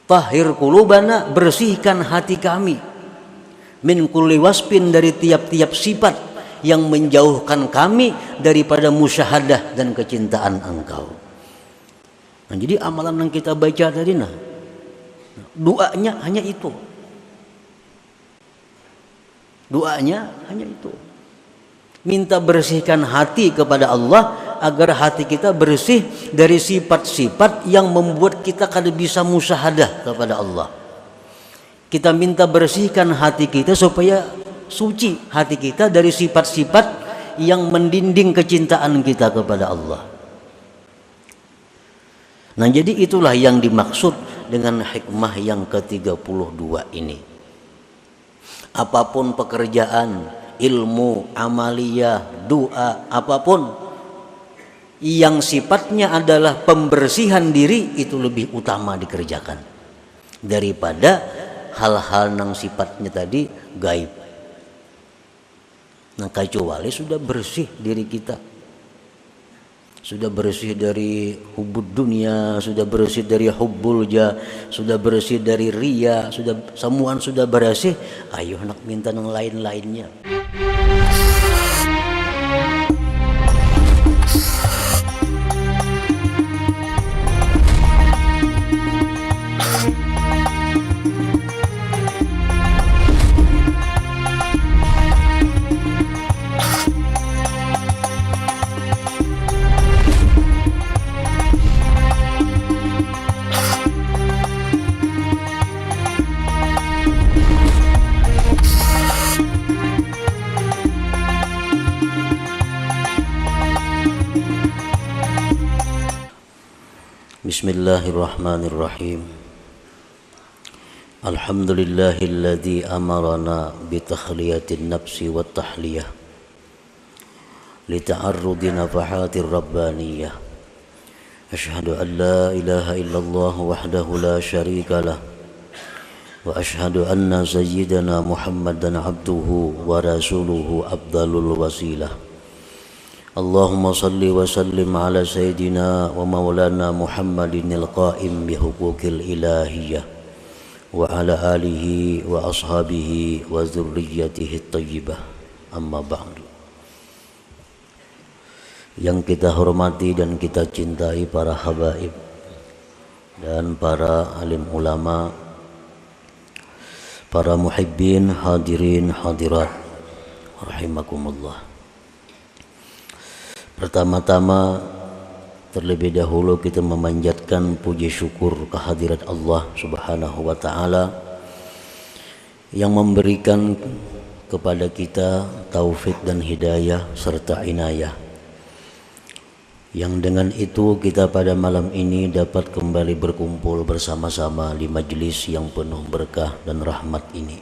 Tahhir qulubana, bersihkan hati kami, min kulli wasfin, dari tiap-tiap sifat yang menjauhkan kami daripada musyahadah dan kecintaan Engkau. Nah, jadi amalan yang kita baca tadi, doanya hanya itu. Doanya hanya itu. Minta bersihkan hati kepada Allah agar hati kita bersih dari sifat-sifat yang membuat kita kada bisa musyahadah kepada Allah. Kita minta bersihkan hati kita supaya suci hati kita dari sifat-sifat yang mendinding kecintaan kita kepada Allah. Nah, jadi itulah yang dimaksud dengan hikmah yang ke-32 ini. Apapun pekerjaan, ilmu, amaliyah, doa, apapun yang sifatnya adalah pembersihan diri, itu lebih utama dikerjakan daripada hal-hal yang sifatnya tadi gaib. Nah, kecuali sudah bersih diri kita, sudah bersih dari hubud dunia, sudah bersih dari hubbul jah, sudah bersih dari riya, semuaan sudah bersih, ayo nak minta yang lain-lainnya. Bismillahirrahmanirrahim. Alhamdulillahilladzi amarana bitakhliyatin nafsi wat tahliyah lita'arrudi nafahatir rabbaniyah. Asyhadu an la ilaha illallah wahdahu la syarika lah wa asyhadu anna sayyidana Muhammadan abduhu wa rasuluhu afdalul wasilah. Allahumma salli wa sallim ala sayyidina wa maulana Muhammadin al-qa'im bihuquqil ilahiyah wa ala alihi wa ashabihi wa dzurriyyatihi at-thayyibah, amma ba'du. Yang kita hormati dan kita cintai para habaib dan para alim ulama, para muhibbin, hadirin, hadirat, rahimakumullah. Pertama-tama, terlebih dahulu kita memanjatkan puji syukur kehadirat Allah Subhanahu wa ta'ala yang memberikan kepada kita taufik dan hidayah serta inayah, yang dengan itu kita pada malam ini dapat kembali berkumpul bersama-sama di majelis yang penuh berkah dan rahmat ini.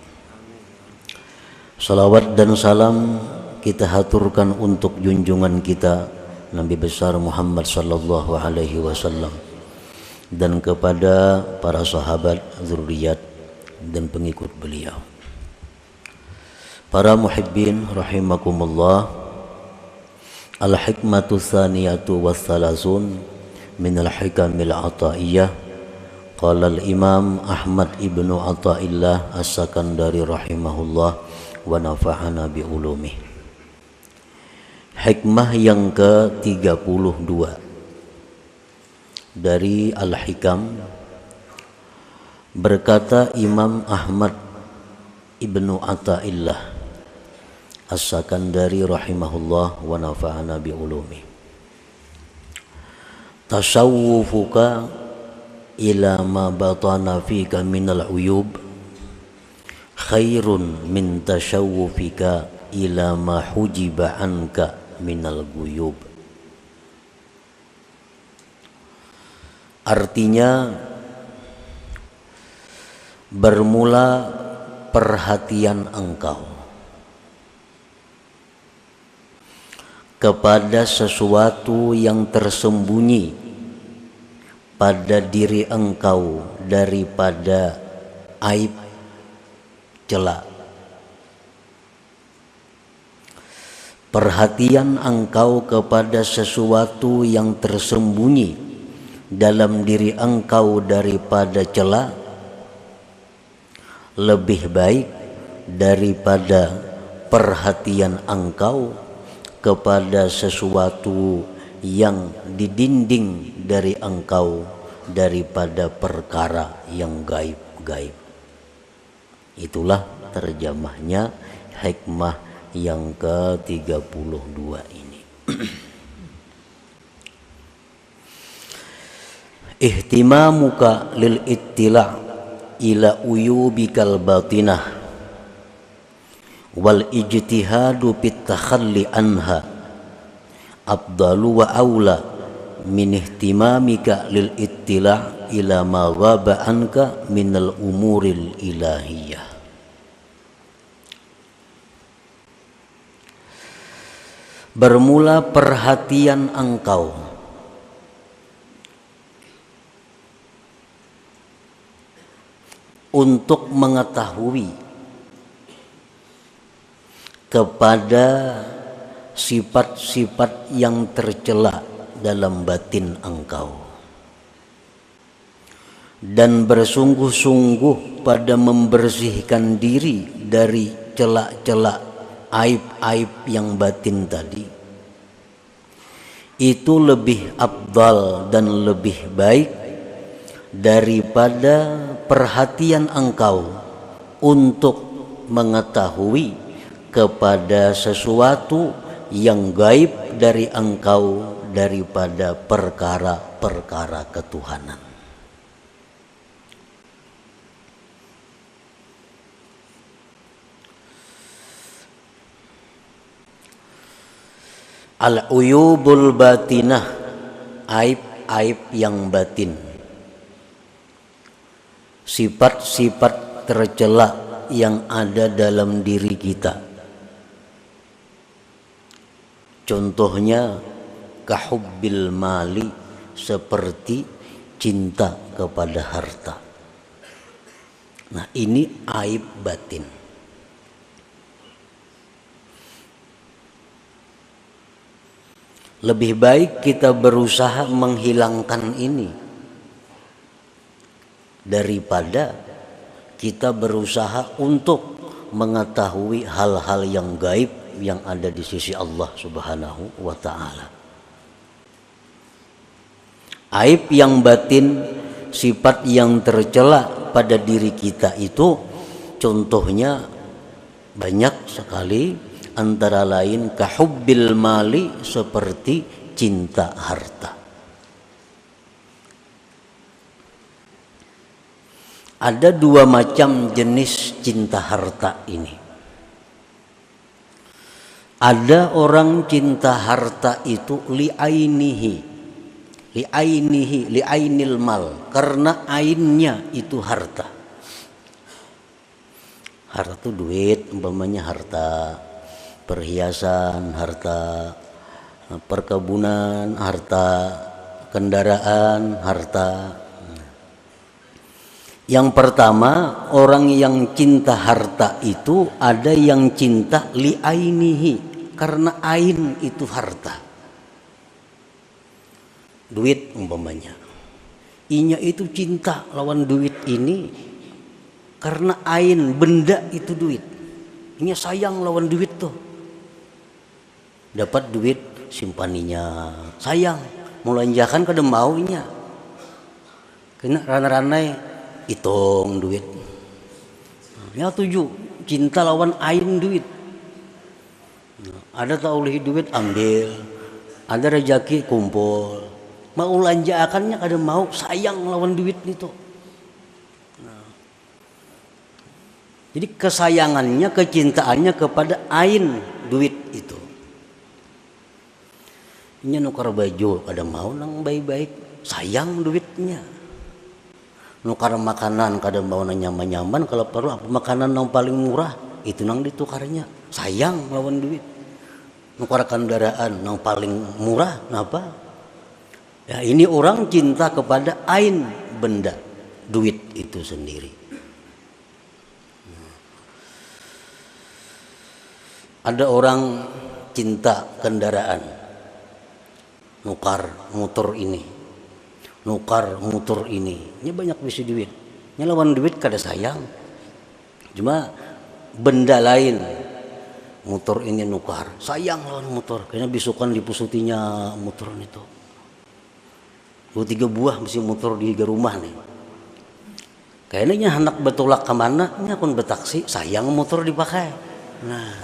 Salawat dan salam kita haturkan untuk junjungan kita Nabi besar Muhammad sallallahu alaihi wasallam dan kepada para sahabat, zuriat dan pengikut beliau. Para muhibbin rahimakumullah, al-hikmatu tsaniyatu wassalasun min al-hikamil ataiyah. Qala al-imam Ahmad ibnu Athaillah as-Sakandari rahimahullah wa nafa'ana bi ulumih. Hikmah yang ke-32 dari Al-Hikam, berkata Imam Ahmad ibnu Athaillah as-Sakandari rahimahullah wa nafa'ana bi ulumi. Tasawwufuka ila ma batana fika minal uyub khairun min tasawwufika ila ma hujiba anka minal guyub. Artinya, bermula perhatian engkau kepada sesuatu yang tersembunyi pada diri engkau daripada aib, celah. Perhatian engkau kepada sesuatu yang tersembunyi dalam diri engkau daripada celah lebih baik daripada perhatian engkau kepada sesuatu yang didinding dari engkau daripada perkara yang gaib-gaib. Itulah terjemahnya hikmah yang ke-32 ini. Ihtimamuka lil ittila' ila uyubikal batinah wal ijtihadu fit takhalli anha afdalu wa aula min ihtimamika lil ittila' ila ma ghaba anka minal umuril ilahiyah. Bermula perhatian engkau untuk mengetahui kepada sifat-sifat yang tercela dalam batin engkau, dan bersungguh-sungguh pada membersihkan diri dari celak-celak aib-aib yang batin tadi. Itu lebih afdal dan lebih baik daripada perhatian engkau untuk mengetahui kepada sesuatu yang gaib dari engkau daripada perkara-perkara ketuhanan. Al-uyubul batinah, aib-aib yang batin, sifat-sifat tercela yang ada dalam diri kita. Contohnya kahubbil mali, seperti cinta kepada harta. Nah, ini aib batin. Lebih baik kita berusaha menghilangkan ini daripada kita berusaha untuk mengetahui hal-hal yang gaib yang ada di sisi Allah Subhanahu wa ta'ala. Aib yang batin, sifat yang tercela pada diri kita itu contohnya banyak sekali, antara lain kahubbil mali, seperti cinta harta. Ada dua macam jenis cinta harta ini. Ada orang cinta harta itu li'ainil mal, karena ainnya itu harta. Harta itu duit, umpamanya harta, perhiasan harta, perkebunan harta, kendaraan harta. Yang pertama, orang yang cinta harta itu ada yang cinta li'ainihi, karena ain itu harta. Duit umpamanya, inya itu cinta lawan duit ini karena ain, benda itu duit. Inya sayang lawan duit tuh. Dapat duit simpaninya, sayang, mulanjakan kada maunya. Kena ranai-ranai hitung duit. Ya tuju, cinta lawan ain duit. Ada tak oleh duit ambil, ada rezeki kumpul. Mau lanjakannya kada mau, sayang lawan duit itu. Jadi kesayangannya, kecintaannya kepada ain duit itu. Nya nukar baju kada mau nang baik-baik, sayang duitnya. Nukar makanan kada mau nang nyaman-nyaman, kalau perlu apa makanan nang paling murah itu nang ditukarnya, sayang lawan duit. Nukar kendaraan nang paling murah, kenapa? Ya ini orang cinta kepada ain, benda, duit itu sendiri. Ada orang cinta kendaraan, nukar motor ini, nukar motor ini, nya banyak bisi duit, nya lawan duit kada sayang. Cuma benda lain, motor ini nukar, sayang lawan motor, kayaknya bisukan dipusutinya motor itu. 2-3 buah mesti motor di rumah nih. Kayaknya anak betulak kemana, ini akun betaksi, sayang motor dipakai. Nah,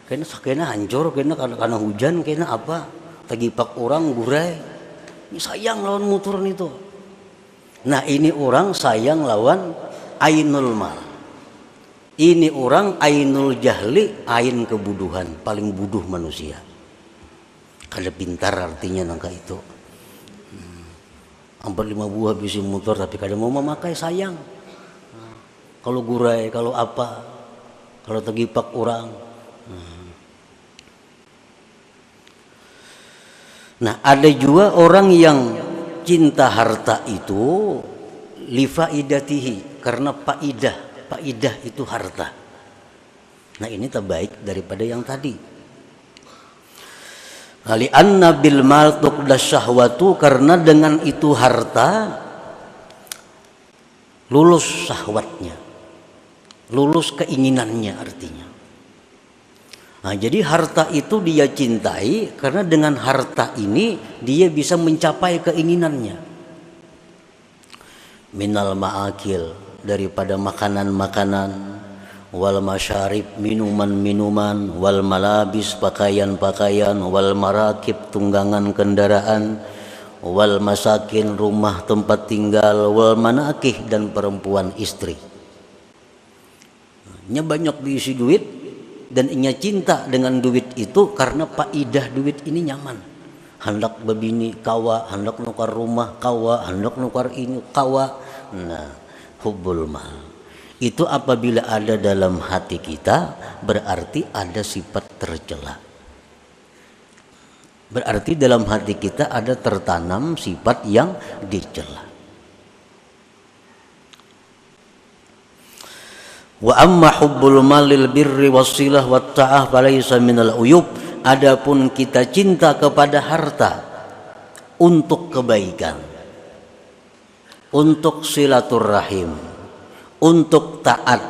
kayaknya hancur, karena hujan, kayaknya apa, tagipak orang gurai, ini sayang lawan motor itu. Nah ini orang sayang lawan ainul mal. Ini orang ainul jahli, ain kebuduhan, paling buduh manusia. Kada pintar artinya nangka itu. Hampir 5 buah bisi motor tapi kada mau memakai, sayang. Kalau gurai, kalau apa, kalau tegipak orang. Nah ada juga orang yang cinta harta itu lifaidatihi, karena faidah itu harta. Nah ini terbaik daripada yang tadi. Ali anna bil mal tuqdas syahwatu, karena dengan itu harta lulus syahwatnya, lulus keinginannya artinya. Nah, jadi harta itu dia cintai karena dengan harta ini dia bisa mencapai keinginannya. Minal ma'akil, daripada makanan-makanan, wal masyarib, minuman-minuman, wal malabis, pakaian-pakaian, wal marakib, tunggangan kendaraan, wal masakin, rumah tempat tinggal, wal manakih, dan perempuan istri. Nya banyak diisi duit dan inya cinta dengan duit itu karena faidah duit ini nyaman. Hendak babini kawa, hendak nukar rumah kawa, hendak nukar ini kawa. Nah, hubbul mal itu apabila ada dalam hati kita berarti ada sifat tercela. Berarti dalam hati kita ada tertanam sifat yang dicela. Wa amma hubbul malil birri wassilah wat ta'ah falaysa minal uyub. Adapun kita cinta kepada harta untuk kebaikan, untuk silaturahim, untuk taat,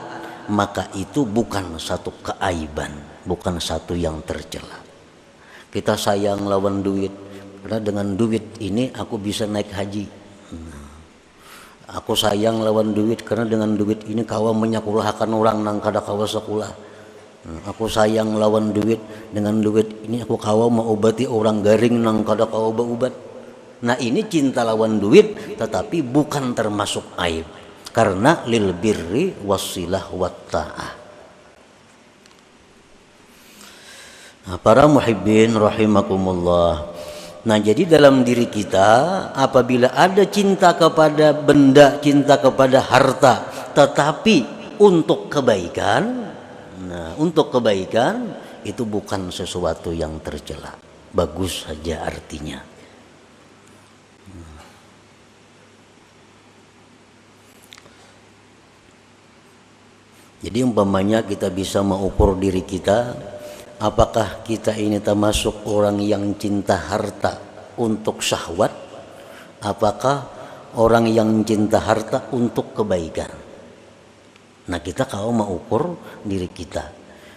maka itu bukan satu keaiban, bukan satu yang tercela. Kita sayang lawan duit, karena dengan duit ini aku bisa naik haji. Aku sayang lawan duit karena dengan duit ini kawa menyakulahkan orang nang kada kawa sekolah. Aku sayang lawan duit, dengan duit ini aku kawa mengobati orang garing nang kada kawa obat. Nah ini cinta lawan duit tetapi bukan termasuk aib. Karena lil birri wassilah wat ta'ah. Nah, para muhibbin rahimakumullah. Nah, jadi dalam diri kita apabila ada cinta kepada benda, cinta kepada harta, tetapi untuk kebaikan, nah, untuk kebaikan itu bukan sesuatu yang tercela. Bagus saja artinya. Jadi umpamanya kita bisa mengukur diri kita, apakah kita ini termasuk orang yang cinta harta untuk syahwat, apakah orang yang cinta harta untuk kebaikan. Nah kita kalau mengukur diri kita,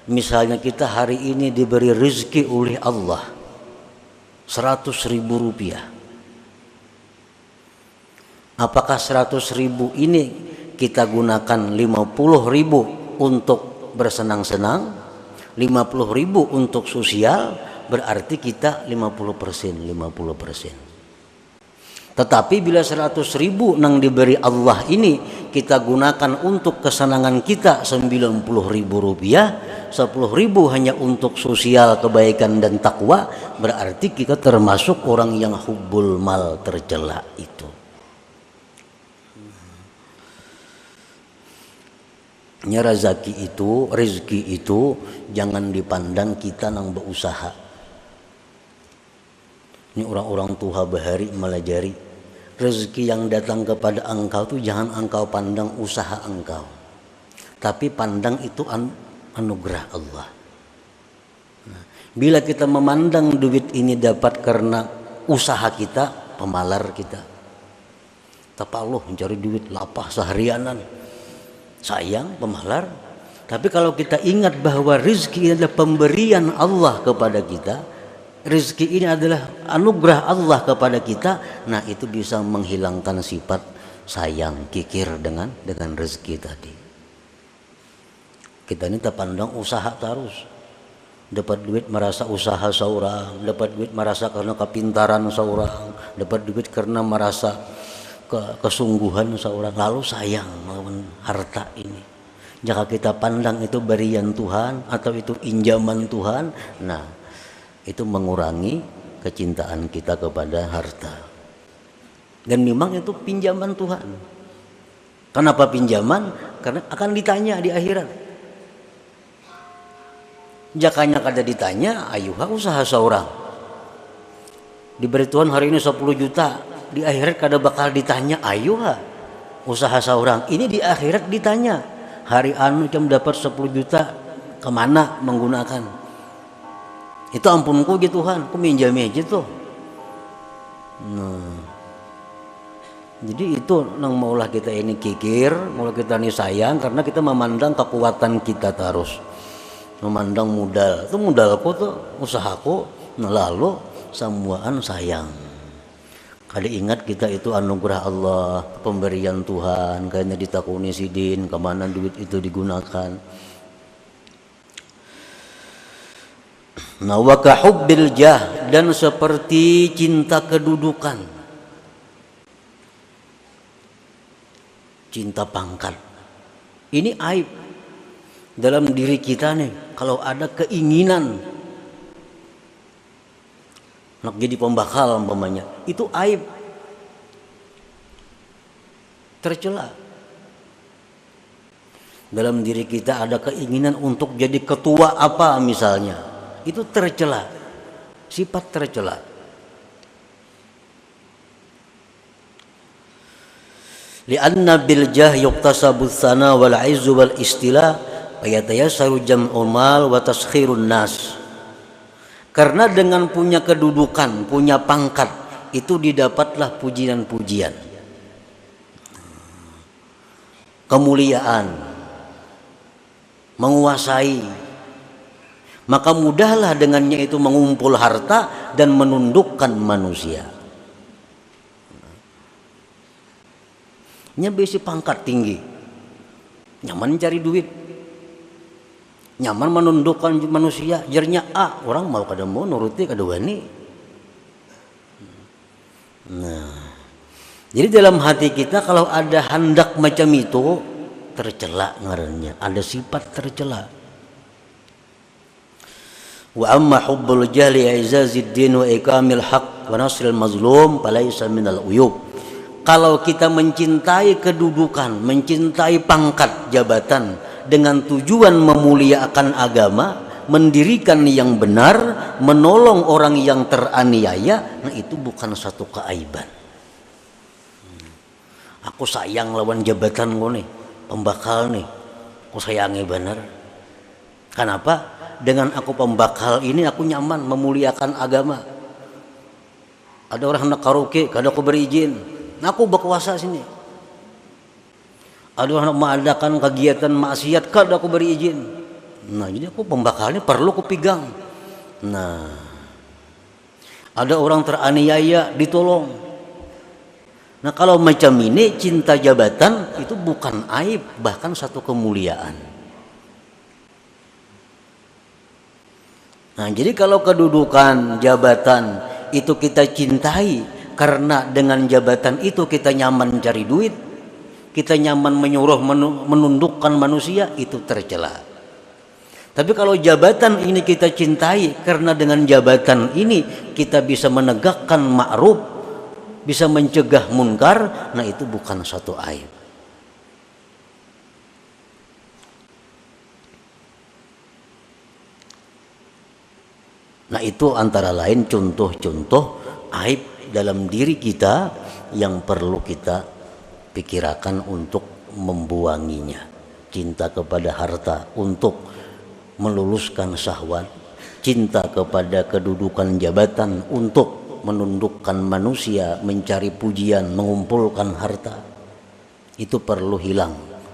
misalnya kita hari ini diberi rezeki oleh Allah 100.000 rupiah, apakah 100.000 ini kita gunakan 50.000 untuk bersenang-senang, 50.000 untuk sosial, berarti kita 50%. Tetapi bila 100.000 nang diberi Allah ini kita gunakan untuk kesenangan kita 90.000 rupiah, 10.000 hanya untuk sosial, kebaikan dan takwa, berarti kita termasuk orang yang hubbul mal, tercela itu. Rezeki itu jangan dipandang kita nang berusaha. Ini orang-orang tua bahari melajari rezeki yang datang kepada engkau tuh jangan engkau pandang usaha engkau, tapi pandang itu anugerah Allah. Nah, bila kita memandang duit ini dapat karena usaha kita, pemalar kita. Tapi Allah mencari duit lapah seharianan. sayang, pemalar. Tapi kalau kita ingat bahwa rizki ini adalah pemberian Allah kepada kita, rizki ini adalah anugerah Allah kepada kita, nah itu bisa menghilangkan sifat sayang, kikir dengan rezeki tadi. Kita ini terpandang usaha terus, dapat duit merasa usaha seorang, dapat duit merasa karena kepintaran seorang, dapat duit karena merasa kesungguhan seorang, lalu sayang melawan harta ini. Jika kita pandang itu berian Tuhan atau itu injaman Tuhan, nah itu mengurangi kecintaan kita kepada harta. Dan memang itu pinjaman Tuhan. Kenapa pinjaman? Karena akan ditanya di akhirat. Jakanya kada ditanya, ayuha usaha seorang. Diberi Tuhan hari ini 10 juta, di akhirat kada bakal ditanya, ayuha usaha seorang. Ini di akhirat ditanya. Hari anu jam dapat 10 juta kemana menggunakan? Itu ampunku gitu Tuhan, aku minjam aja tuh. Nah, jadi itu nang maulah kita ini kikir, maulah kita ini sayang karena kita memandang kekuatan kita terus, memandang modal. Itu modalku tuh, usahaku. Nah lalu semuaan sayang. Kali ingat kita itu anugerah Allah, pemberian Tuhan, kayaknya ditakuni sidin, kemana duit itu digunakan. Nah, wa kahubbil jah, dan seperti cinta kedudukan, cinta pangkat. Ini aib dalam diri kita nih. Kalau ada keinginan nak jadi pembakal umpamanya, itu aib, tercela. Dalam diri kita ada keinginan untuk jadi ketua apa misalnya, itu tercela, sifat tercela. Li'anna bil jah yuktasabu tsana wal 'izzu wal istila fayatayassaru jam'ul mal wa taskhirun nas. Karena dengan punya kedudukan, punya pangkat, itu didapatlah pujian-pujian, kemuliaan, menguasai. Maka mudahlah dengannya itu mengumpul harta dan menundukkan manusia. Nya besi pangkat tinggi, nyaman cari duit, nyaman menundukkan manusia. Jernya orang mau kada mau nuruti kada wani. Nah, jadi dalam hati kita kalau ada hendak macam itu, tercela ngarannya, ada sifat tercela. Wa amma hubbul jahli i'zazid din wa ikamil haq wa nasril mazlum falaysa minal uyub. Kalau kita mencintai kedudukan, mencintai pangkat jabatan dengan tujuan memuliakan agama, mendirikan yang benar, menolong orang yang teraniaya, nah itu bukan satu keaiban. Aku sayang lawan jabatan gue nih, pembakal nih, aku sayangi benar. Kenapa? Dengan aku pembakal ini aku nyaman memuliakan agama. Ada orang hendak karaoke, kada aku beri izin, nah aku berkuasa sini. Ada orang mengadakan kegiatan maksiat, kada aku beri izin. Nah, jadi aku pembakalnya perlu aku pegang. Nah, ada orang teraniaya, ditolong. Nah, kalau macam ini cinta jabatan itu bukan aib, bahkan satu kemuliaan. Nah, jadi kalau kedudukan jabatan itu kita cintai karena dengan jabatan itu kita nyaman cari duit, kita nyaman menyuruh menundukkan manusia, itu tercela. Tapi kalau jabatan ini kita cintai karena dengan jabatan ini kita bisa menegakkan ma'ruf, bisa mencegah munkar, nah itu bukan satu aib. Nah itu antara lain contoh-contoh aib dalam diri kita yang perlu kita pikirkan untuk membuanginya. Cinta kepada harta untuk meluluskan syahwat, cinta kepada kedudukan jabatan untuk menundukkan manusia, mencari pujian, mengumpulkan harta, itu perlu hilang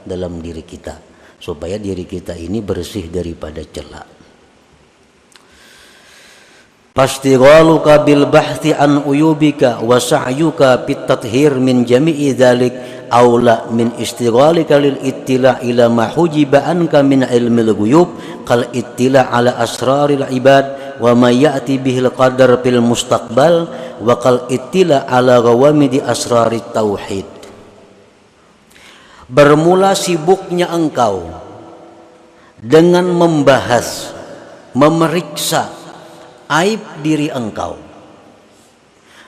dalam diri kita supaya diri kita ini bersih daripada cela. Fastighaluka bil bahthi an uyubika wa sa'yuka fit tathhir min jami'i dzalik aula min istighalika lil ittila' ila ma hujiba anka min ilmil ghuyub kal ittila' ala asraril ibad wa ma ya'ti bihil qadar fil mustaqbal wa kal ittila' ala ghawamidi asrarit tauhid. Bermula sibuknya engkau dengan membahas, memeriksa aib diri engkau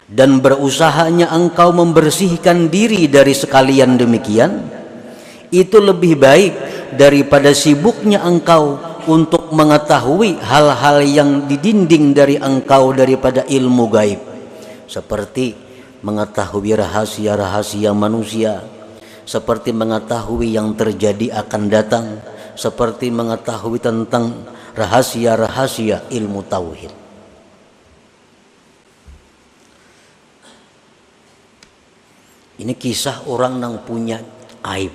dan berusahanya engkau membersihkan diri dari sekalian demikian, itu lebih baik daripada sibuknya engkau untuk mengetahui hal-hal yang didinding dari engkau daripada ilmu gaib, seperti mengetahui rahasia-rahasia manusia, seperti mengetahui yang terjadi akan datang, seperti mengetahui tentang rahasia-rahasia ilmu tauhid. Ini kisah orang yang punya aib.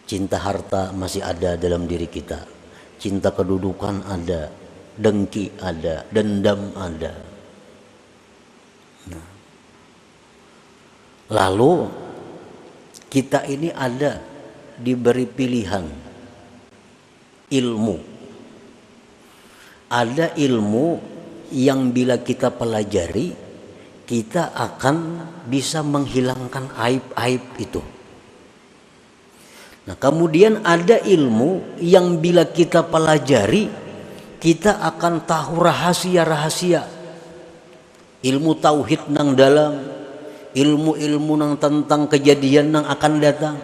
Cinta harta masih ada dalam diri kita. Cinta kedudukan ada, dengki ada, dendam ada. Nah. Lalu kita ini ada diberi pilihan ilmu. Ada ilmu yang bila kita pelajari, kita akan bisa menghilangkan aib-aib itu. Nah, kemudian ada ilmu yang bila kita pelajari, kita akan tahu rahasia-rahasia. Ilmu tauhid nang dalam, ilmu-ilmu nang tentang kejadian nang akan datang.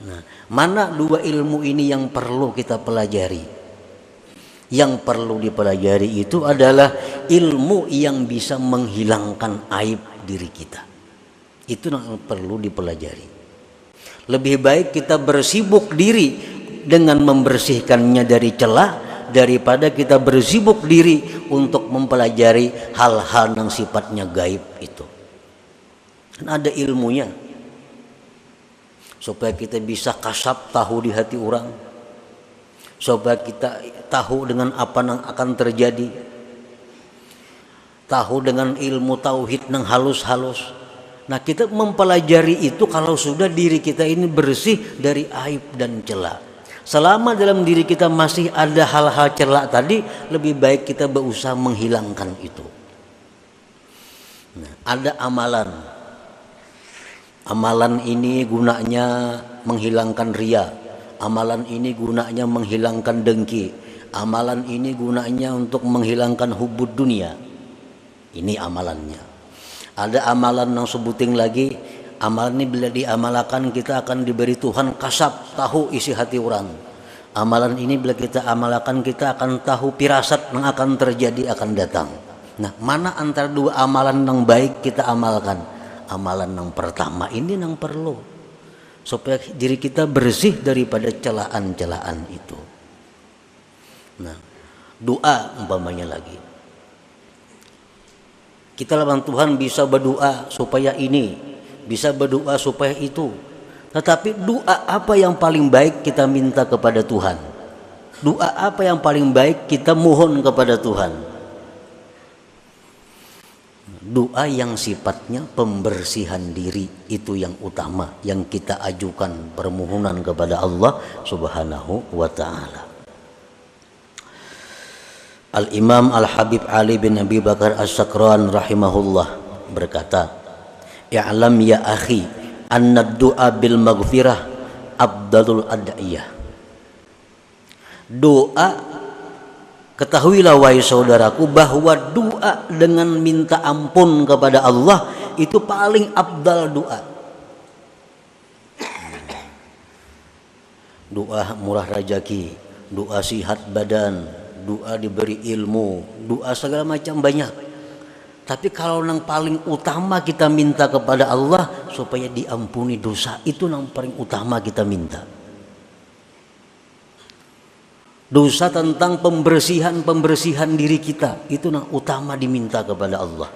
Nah, mana dua ilmu ini yang perlu kita pelajari? Yang perlu dipelajari itu adalah ilmu yang bisa menghilangkan aib diri kita. Itu yang perlu dipelajari. Lebih baik kita bersibuk diri dengan membersihkannya dari celah daripada kita bersibuk diri untuk mempelajari hal-hal yang sifatnya gaib itu. Dan ada ilmunya supaya kita bisa kasab tahu di hati orang, supaya kita tahu dengan apa yang akan terjadi, tahu dengan ilmu tauhid yang halus-halus. Nah, kita mempelajari itu kalau sudah diri kita ini bersih dari aib dan celah. Selama dalam diri kita masih ada hal-hal celah tadi, lebih baik kita berusaha menghilangkan itu. Nah, ada amalan. Amalan ini gunanya menghilangkan riya. Amalan ini gunanya menghilangkan dengki. Amalan ini gunanya untuk menghilangkan hubud dunia. Ini amalannya. Ada amalan yang sebuting lagi. Amalan ini bila diamalkan kita akan diberi Tuhan kasab, tahu isi hati orang. Amalan ini bila kita amalkan kita akan tahu firasat yang akan terjadi akan datang. Nah, mana antara dua amalan yang baik kita amalkan? Amalan yang pertama ini yang perlu, supaya diri kita bersih daripada celaan-celaan itu. Nah, doa umpamanya lagi. Kita lawan Tuhan bisa berdoa supaya ini, bisa berdoa supaya itu. Tetapi doa apa yang paling baik kita minta kepada Tuhan? Doa apa yang paling baik kita mohon kepada Tuhan? Doa yang sifatnya pembersihan diri itu yang utama, yang kita ajukan permohonan kepada Allah Subhanahu wa ta'ala. Al-Imam Al-Habib Ali bin Abi Bakar As-Sakran rahimahullah berkata, "I'lam ya akhi anna ad-du'a bil maghfirah afdalul ad'iyah." Doa, ketahuilah wahai saudaraku bahwa doa dengan minta ampun kepada Allah itu paling afdal doa. Doa murah rezeki, doa sihat badan, doa diberi ilmu, doa segala macam banyak. Tapi kalau yang paling utama kita minta kepada Allah supaya diampuni dosa, itu yang paling utama kita minta. Dosa tentang pembersihan diri kita, itu yang utama diminta kepada Allah.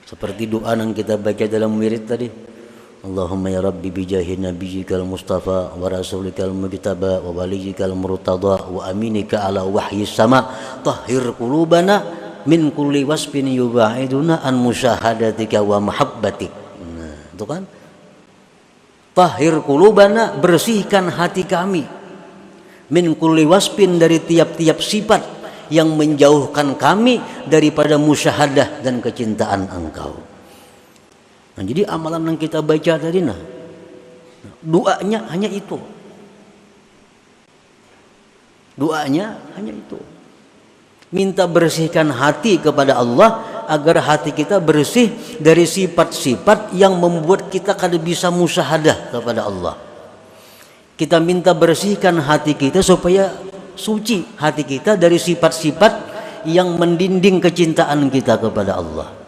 Seperti doa yang kita baca dalam wirid tadi, Allahumma ya Rabbi bijahi nabiyyikal mustafa wa rasulikal mujtaba wa waliyyikal murtada wa aminika ala wahyi sama tahhir qulubana min kulli wasfin yubaiduna an musyahadatika wa mahabbatik. Nah, itu kan. Tahhir qulubana, bersihkan hati kami. Min kulli wasfin, dari tiap-tiap sifat yang menjauhkan kami daripada musyahadah dan kecintaan Engkau. Nah, jadi amalan yang kita baca tadi, doanya hanya itu. Doanya hanya itu. Minta bersihkan hati kepada Allah agar hati kita bersih dari sifat-sifat yang membuat kita kada bisa musyahadah kepada Allah. Kita minta bersihkan hati kita supaya suci hati kita dari sifat-sifat yang mendinding kecintaan kita kepada Allah.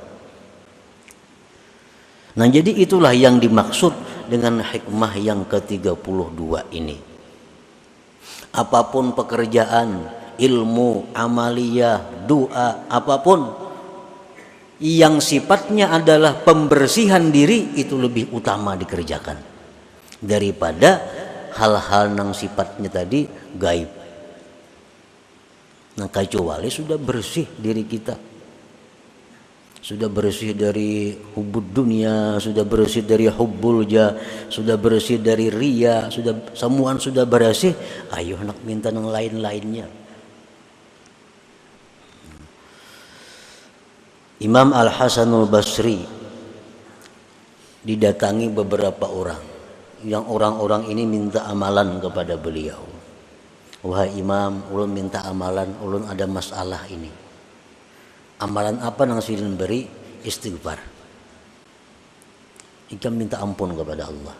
Nah, jadi itulah yang dimaksud dengan hikmah yang ke-32 ini. Apapun pekerjaan, ilmu, amaliyah, doa, apapun yang sifatnya adalah pembersihan diri, itu lebih utama dikerjakan daripada hal-hal yang sifatnya tadi gaib. Nah, kecuali sudah bersih diri kita, sudah bersih dari hubud dunia, sudah bersih dari hubbul jah, sudah bersih dari riya, semuaan sudah bersih, ayo nak minta yang lain-lainnya. Imam Al-Hasanul Basri didatangi beberapa orang, yang orang-orang ini minta amalan kepada beliau. Wahai Imam, ulun minta amalan, ulun ada masalah ini. Amalan apa yang sidin beri? Istighfar. Ikam minta ampun kepada Allah.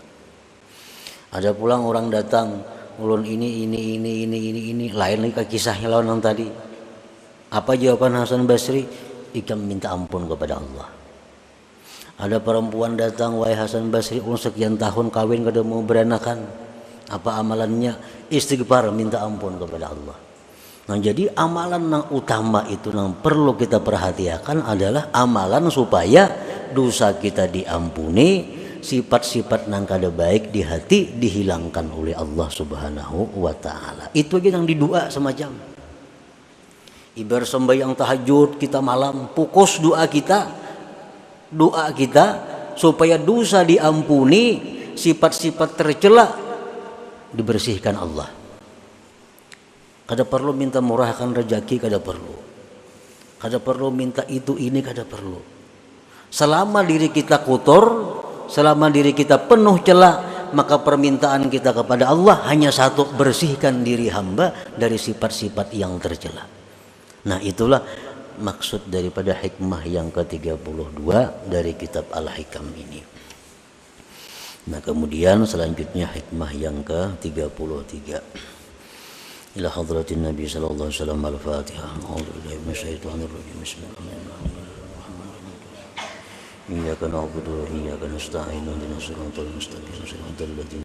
Ada pulang orang datang, ulun ini, lain lagi kisahnya lawan yang tadi. Apa jawaban Hasan Basri? Ikam minta ampun kepada Allah. Ada perempuan datang, wahai Hasan Basri, ulun sekian tahun kawin kada mau beranakan. Apa amalannya? Istighfar, minta ampun kepada Allah. Nah, jadi amalan yang utama itu yang perlu kita perhatikan adalah amalan supaya dosa kita diampuni, sifat-sifat yang kada baik di hati dihilangkan oleh Allah Subhanahu wa taala. Itu aja yang didoa semacam. Ibarat sembahyang tahajud kita malam, fokus doa kita supaya dosa diampuni, sifat-sifat tercela dibersihkan Allah. Kada perlu minta murahkan rezeki, kada perlu. Kada perlu minta itu ini, kada perlu. Selama diri kita kotor, selama diri kita penuh celah, maka permintaan kita kepada Allah hanya satu, bersihkan diri hamba dari sifat-sifat yang tercela. Nah, itulah maksud daripada hikmah yang ke-32 dari kitab Al-Hikam ini. Nah, kemudian selanjutnya hikmah yang ke-33. Ila hadratin Nabi sallallahu alaihi wasallam. Al-Fatihah. A'udzu billahi minasyaitonir rajim. Bismillahirrahmanirrahim. Iyyaka na'budu wa iyyaka nasta'in. Ihdinas siratal mustaqim. Shiratal ladzina